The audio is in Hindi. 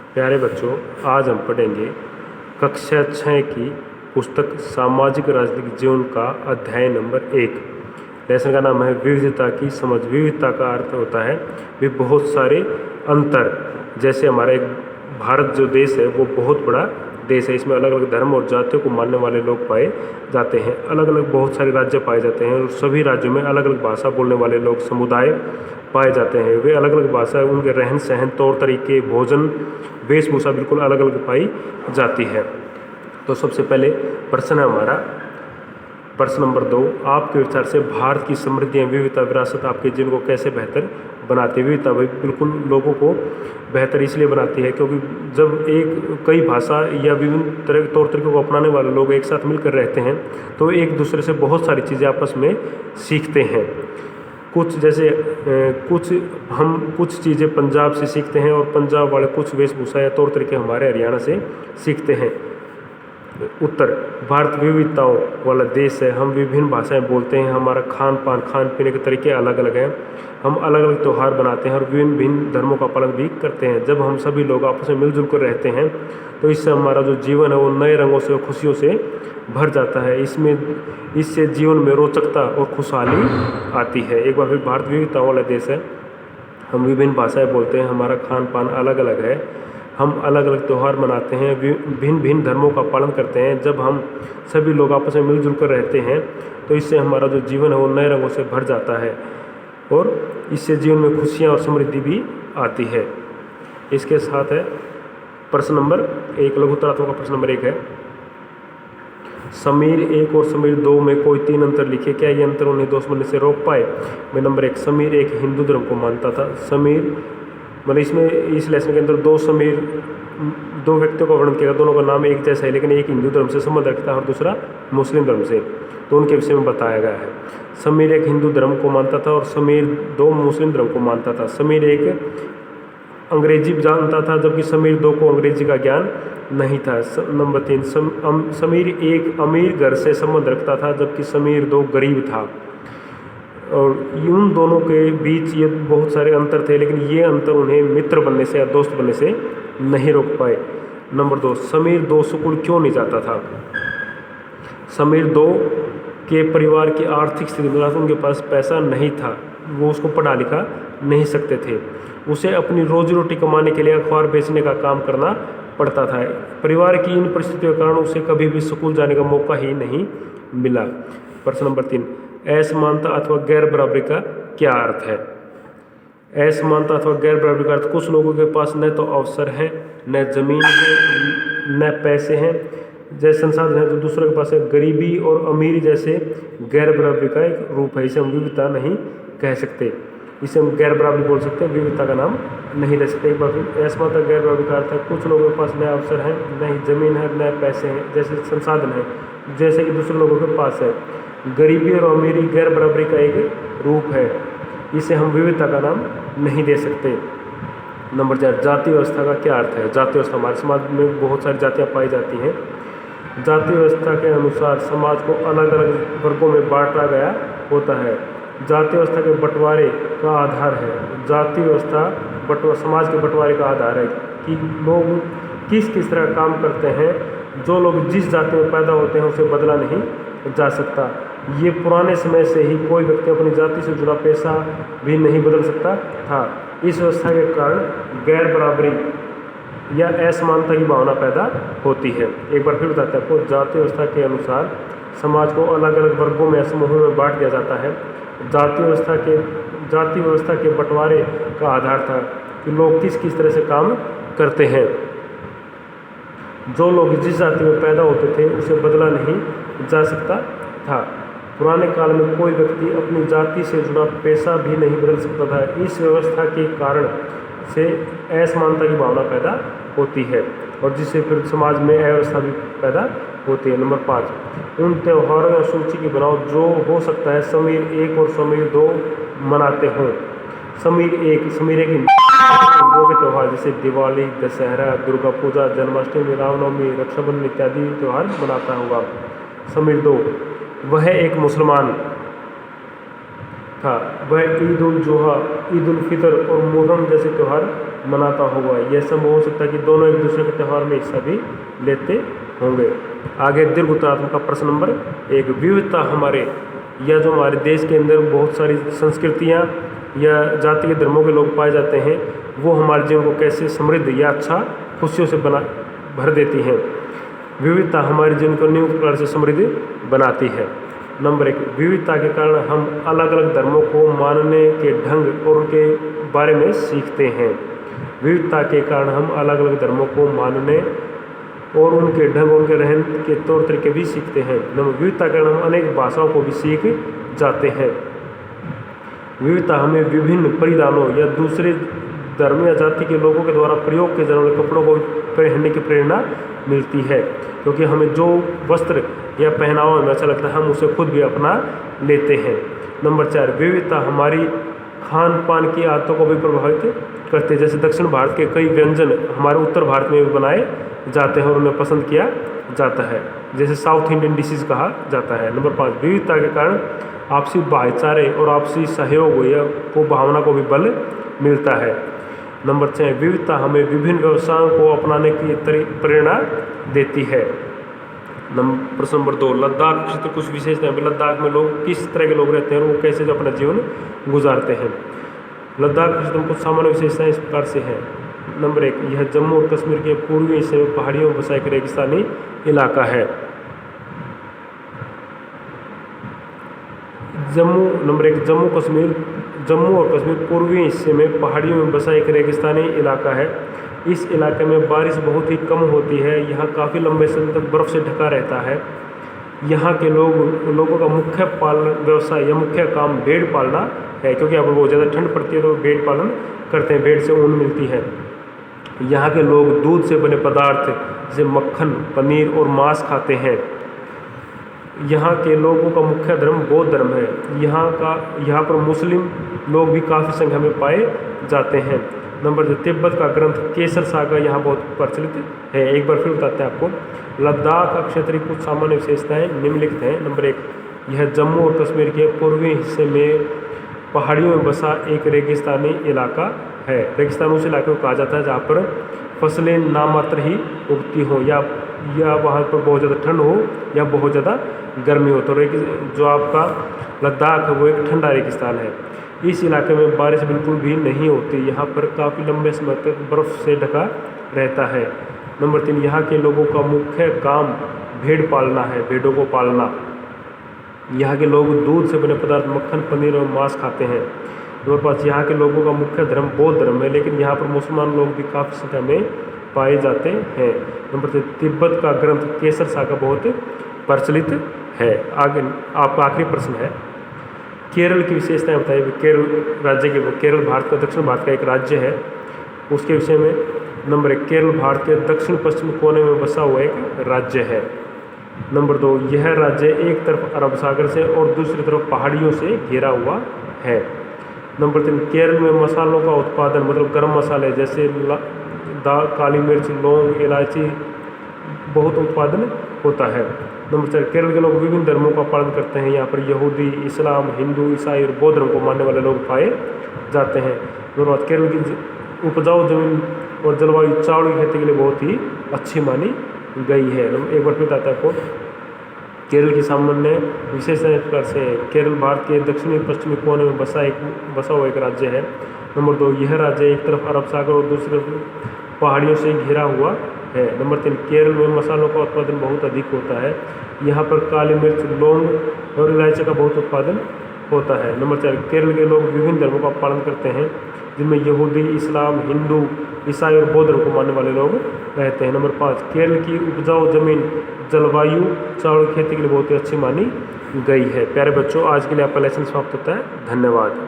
प्यारे बच्चों, आज हम पढ़ेंगे कक्षा 6 की पुस्तक सामाजिक राजनीतिक जीवन का अध्याय नंबर 1। लेसन का नाम है विविधता की समझ। विविधता का अर्थ होता है भी बहुत सारे अंतर। जैसे हमारा एक भारत जो देश है वो बहुत बड़ा देश है। इसमें अलग अलग धर्म और जातियों को मानने वाले लोग पाए जाते हैं। अलग अलग बहुत सारे राज्य पाए जाते हैं और सभी राज्यों में अलग अलग भाषा बोलने वाले लोग समुदाय पाए जाते हैं। वे अलग अलग भाषा, उनके रहन सहन, तौर तरीके, भोजन, वेशभूषा बिल्कुल अलग अलग पाई जाती है। तो सबसे पहले प्रश्न है हमारा, प्रश्न नंबर 2, आपके विचार से भारत की समृद्धि एवं विविधता विरासत आपके जीवन को कैसे बेहतर बनाती है? विविधता बिल्कुल लोगों को बेहतर इसलिए बनाती है क्योंकि जब कई भाषा या विभिन्न तरह के तौर तरीकों को अपनाने वाले लोग एक साथ मिलकर रहते हैं तो एक दूसरे से बहुत सारी चीज़ें आपस में सीखते हैं। कुछ चीज़ें पंजाब से सीखते हैं और पंजाब वाले कुछ वेशभूषा या तौर तरीके हमारे हरियाणा से सीखते हैं। उत्तर, भारत विविधताओं वाला देश है। हम विभिन्न भाषाएं बोलते हैं। हमारा खान पान, खान पीने के तरीके अलग अलग हैं। हम अलग अलग त्यौहार बनाते हैं और विभिन्न भिन्न धर्मों का पालन भी करते हैं। जब हम सभी लोग आपस में मिलजुल कर रहते हैं तो इससे हमारा जो जीवन है वो नए रंगों से और खुशियों से भर जाता है। इससे जीवन में रोचकता और खुशहाली आती है। एक बार फिर, भारत विविधताओं वाला देश है। हम विभिन्न भाषाएं बोलते हैं। हमारा खान पान अलग अलग है। हम अलग अलग त्यौहार मनाते हैं। भिन्न भिन्न धर्मों का पालन करते हैं। जब हम सभी लोग आपस में मिलजुल कर रहते हैं तो इससे हमारा जो जीवन है वो नए रंगों से भर जाता है और इससे जीवन में खुशियाँ और समृद्धि भी आती है। इसके साथ है प्रश्न नंबर 1, लघुत्तरात्मक का प्रश्न नंबर 1 है, समीर 1 और समीर 2 में कोई 3 अंतर लिखे। क्या ये अंतर उन्हें दोस्त बनने से रोक पाए? मैं नंबर 1, समीर एक हिंदू धर्म को मानता था। समीर मतलब इसमें इस लेसन के अंदर दो व्यक्तियों का वर्णन किया। दोनों का नाम एक जैसा है लेकिन एक हिंदू धर्म से संबंध रखता है और दूसरा मुस्लिम धर्म से, तो उनके विषय में बताया गया है। समीर एक हिंदू धर्म को मानता था और समीर 2 मुस्लिम धर्म को मानता था। समीर एक अंग्रेजी जानता था जबकि समीर 2 को अंग्रेजी का ज्ञान नहीं था। नंबर 3, समीर एक अमीर घर से संबंध रखता था जबकि समीर 2 गरीब था। और उन दोनों के बीच ये बहुत सारे अंतर थे लेकिन ये अंतर उन्हें मित्र बनने से या दोस्त बनने से नहीं रोक पाए। नंबर 2, समीर 2 स्कूल क्यों नहीं जाता था? समीर 2 के परिवार की आर्थिक स्थिति में उनके पास पैसा नहीं था, वो उसको पढ़ा लिखा नहीं सकते थे। उसे अपनी रोजी रोटी कमाने के लिए अखबार बेचने का काम करना पड़ता था। परिवार की इन परिस्थितियों के कारण उसे कभी भी स्कूल जाने का मौका ही नहीं मिला। प्रश्न नंबर 3, असमानता अथवा गैर बराबरी का क्या अर्थ है? असमानता अथवा गैर बराबरी का अर्थ, कुछ लोगों के पास न तो अवसर है, न जमीन है, न पैसे हैं जैसे संसाधन है, जो दूसरों के पास है। गरीबी और अमीरी जैसे गैर बराबरी का एक रूप है। इसे हम विविधता नहीं कह सकते, इसे हम गैर बराबरी बोल सकते हैं, विविधता का नाम नहीं दे सकते। एक बार फिर, असमानता गैर बराबरी का अर्थ है कुछ लोगों के पास न अवसर है, न ही जमीन है, न पैसे हैं जैसे संसाधन है जैसे कि दूसरे लोगों के पास है। गरीबी और अमीरी गैर बराबरी का एक रूप है, इसे हम विविधता का नाम नहीं दे सकते। नंबर 4, जाति व्यवस्था का क्या अर्थ है? जाति व्यवस्था, हमारे समाज में बहुत सारी जातियाँ पाई जाती हैं। जाति व्यवस्था के अनुसार समाज को अलग अलग वर्गों में बांटा गया होता है। जाति व्यवस्था के बंटवारे का आधार है, जाति व्यवस्था समाज के बंटवारे का आधार है कि लोग किस किस तरह काम करते हैं। जो लोग जिस जाति में पैदा होते हैं उसे बदला नहीं जा सकता। ये पुराने समय से ही कोई व्यक्ति अपनी जाति से जुड़ा पैसा भी नहीं बदल सकता था। इस व्यवस्था के कारण गैर बराबरी या असमानता की भावना पैदा होती है। एक बार फिर बताते हैं आपको, जाति व्यवस्था के अनुसार समाज को अलग अलग वर्गों में, समूहों में बांट दिया जाता है। जाति व्यवस्था के बंटवारे का आधार था कि लोग किस किस तरह से काम करते हैं। जो लोग जिस जाति में पैदा होते थे उसे बदला नहीं जा सकता था। पुराने काल में कोई व्यक्ति अपनी जाति से जुड़ा पैसा भी नहीं बदल सकता था। इस व्यवस्था के कारण से असमानता की भावना पैदा होती है और जिससे फिर समाज में अव्यवस्था भी पैदा होती है। नंबर 5, उन त्योहारों या सूची की बनाओ जो हो सकता है समीर 1 और समीर 2 मनाते हों। समीर एक हिंदुओं के त्यौहार जैसे दिवाली, दशहरा, दुर्गा पूजा, जन्माष्टमी, रामनवमी, रक्षाबंधन इत्यादि त्यौहार मनाता होगा। समीर 2, वह एक मुसलमान था। वह ईद उल जुहा, ईद उल फितर और मुहर्रम जैसे त्यौहार मनाता होगा। यह संभव हो सकता है कि दोनों एक दूसरे के त्यौहार में हिस्सा भी लेते होंगे। आगे दीर्घ उत्तरात्मक का प्रश्न नंबर 1, विविधता हमारे या जो हमारे देश के अंदर बहुत सारी संस्कृतियाँ या जाति के धर्मों के लोग पाए जाते हैं, वो हमारे जीवन को कैसे समृद्ध या अच्छा खुशियों से भर देती हैं। विविधता हमारे जीवन को नियुक्त प्रकार से समृद्ध बनाती है। नंबर 1, विविधता के कारण हम अलग अलग धर्मों को मानने के ढंग और उनके बारे में सीखते हैं। विविधता के कारण हम अलग अलग धर्मों को मानने और उनके ढंग, उनके रहन के तौर तरीके भी सीखते हैं। नंबर विविधता के कारण हम अनेक भाषाओं को भी सीख जाते हैं। विविधता हमें विभिन्न परिधानों या दूसरे धर्म या जाति के लोगों के द्वारा प्रयोग किए जाने वाले कपड़ों को पहनने की प्रेरणा मिलती है, क्योंकि हमें जो वस्त्र या पहनावा हमें अच्छा लगता है हम उसे खुद भी अपना लेते हैं। नंबर 4, विविधता हमारी खान पान की आदतों को भी प्रभावित करते हैं। जैसे दक्षिण भारत के कई व्यंजन हमारे उत्तर भारत में भी बनाए जाते हैं और उन्हें पसंद किया जाता है, जैसे साउथ इंडियन डिशेज कहा जाता है। नंबर 5, विविधता के कारण आपसी भाईचारे और आपसी सहयोग या को भावना को भी बल मिलता है। नंबर 6, विविधता हमें विभिन्न व्यवसायों को अपनाने की प्रेरणा देती है। प्रश्न नंबर 2, लद्दाख क्षेत्र कुछ विशेषताएं। लद्दाख में लोग किस तरह के लोग रहते हैं और वो कैसे जो अपना जीवन गुजारते हैं। लद्दाख क्षेत्र में कुछ सामान्य विशेषताएं इस प्रकार से हैं। नंबर 1, यह जम्मू और कश्मीर के पूर्वी हिस्से में पहाड़ियों में बसा एक रेगिस्तानी इलाका है। नंबर 1, जम्मू और कश्मीर पूर्वी हिस्से में पहाड़ियों में बसा एक रेगिस्तानी इलाका है। इस इलाके में बारिश बहुत ही कम होती है। यहाँ काफ़ी लंबे समय तक बर्फ़ से ढका रहता है। यहाँ के लोगों का मुख्य पालन व्यवसाय या मुख्य काम भेड़ पालना है, क्योंकि यहाँ पर बहुत ज़्यादा ठंड पड़ती है तो भेड़ पालन करते हैं, भेड़ से ऊन मिलती है। यहाँ के लोग दूध से बने पदार्थ जैसे मक्खन, पनीर और मांस खाते हैं। यहाँ के लोगों का मुख्य धर्म बौद्ध धर्म है। यहाँ पर मुस्लिम लोग भी काफ़ी संख्या में पाए जाते हैं। नंबर 2, तिब्बत का ग्रंथ केसर सागर यहाँ बहुत प्रचलित है। एक बार फिर बताते हैं आपको। लद्दाख का क्षेत्र की कुछ सामान्य विशेषताएं निम्नलिखित हैं। नंबर 1, यह जम्मू और कश्मीर के पूर्वी हिस्से में पहाड़ियों में बसा एक रेगिस्तानी इलाका है। रेगिस्तान उस इलाके को कहा जाता है जहाँ पर फसलें नामात्र ही उगती हों या वहाँ पर बहुत ज़्यादा ठंड हो या बहुत ज़्यादा गर्मी हो। तो जो आपका लद्दाख है वो एक ठंडा रेगिस्तान है। इस इलाके में बारिश बिल्कुल भी नहीं होती। यहाँ पर काफ़ी लंबे समय तक बर्फ़ से ढका रहता है। नंबर 3, यहाँ के लोगों का मुख्य काम भेड़ पालना है, भेड़ों को पालना। यहाँ के लोग दूध से बने पदार्थ मक्खन, पनीर और मांस खाते हैं। नंबर 5, यहाँ के लोगों का मुख्य धर्म बौद्ध धर्म है, लेकिन यहाँ पर मुसलमान लोग भी काफ़ी संख्या में पाए जाते हैं। नंबर 3, तिब्बत का ग्रंथ केसर सागर बहुत प्रचलित है। आगे आपका आखिरी प्रश्न है, केरल की विशेषताएं बताइए। केरल भारत का दक्षिण भारत का एक राज्य है, उसके विषय में। नंबर 1, केरल भारत के दक्षिण पश्चिम कोने में बसा हुआ एक राज्य है। नंबर 2, यह राज्य एक तरफ अरब सागर से और दूसरी तरफ पहाड़ियों से घिरा हुआ है। नंबर 3, केरल में मसालों का उत्पादन मतलब गर्म मसाले जैसे दाल, काली मिर्च, लौंग, इलायची बहुत उत्पादन होता है। नंबर 4, केरल के लोग विभिन्न धर्मों का पालन करते हैं। यहाँ पर यहूदी, इस्लाम, हिंदू, ईसाई और बौद्ध धर्म को मानने वाले लोग पाए जाते हैं। नंबर 5, केरल की उपजाऊ जमीन और जलवायु चावल की खेती के लिए बहुत ही अच्छी मानी गई है। एक बार फिर बताता है आपको, केरल की सामान्य विशेषताएं इस प्रकार से। केरल भारत के दक्षिणी पश्चिमी कोने में बसा हुआ एक राज्य है। नंबर 2, यह राज्य एक तरफ अरब सागर और दूसरी तरफ पहाड़ियों से घिरा हुआ है। नंबर 3, केरल में मसालों का उत्पादन बहुत अधिक होता है। यहाँ पर काली मिर्च, लौंग और इलायची का बहुत उत्पादन होता है। नंबर 4, केरल के लोग विभिन्न धर्मों का पालन करते हैं, जिनमें यहूदी, इस्लाम, हिंदू, ईसाई और बौद्ध धर्म को मानने वाले लोग रहते हैं। नंबर 5, केरल की उपजाऊ जमीन, जलवायु चावल खेती के लिए बहुत ही अच्छी मानी गई है। प्यारे बच्चों, आज के लिए आपका लेसन समाप्त होता है। धन्यवाद।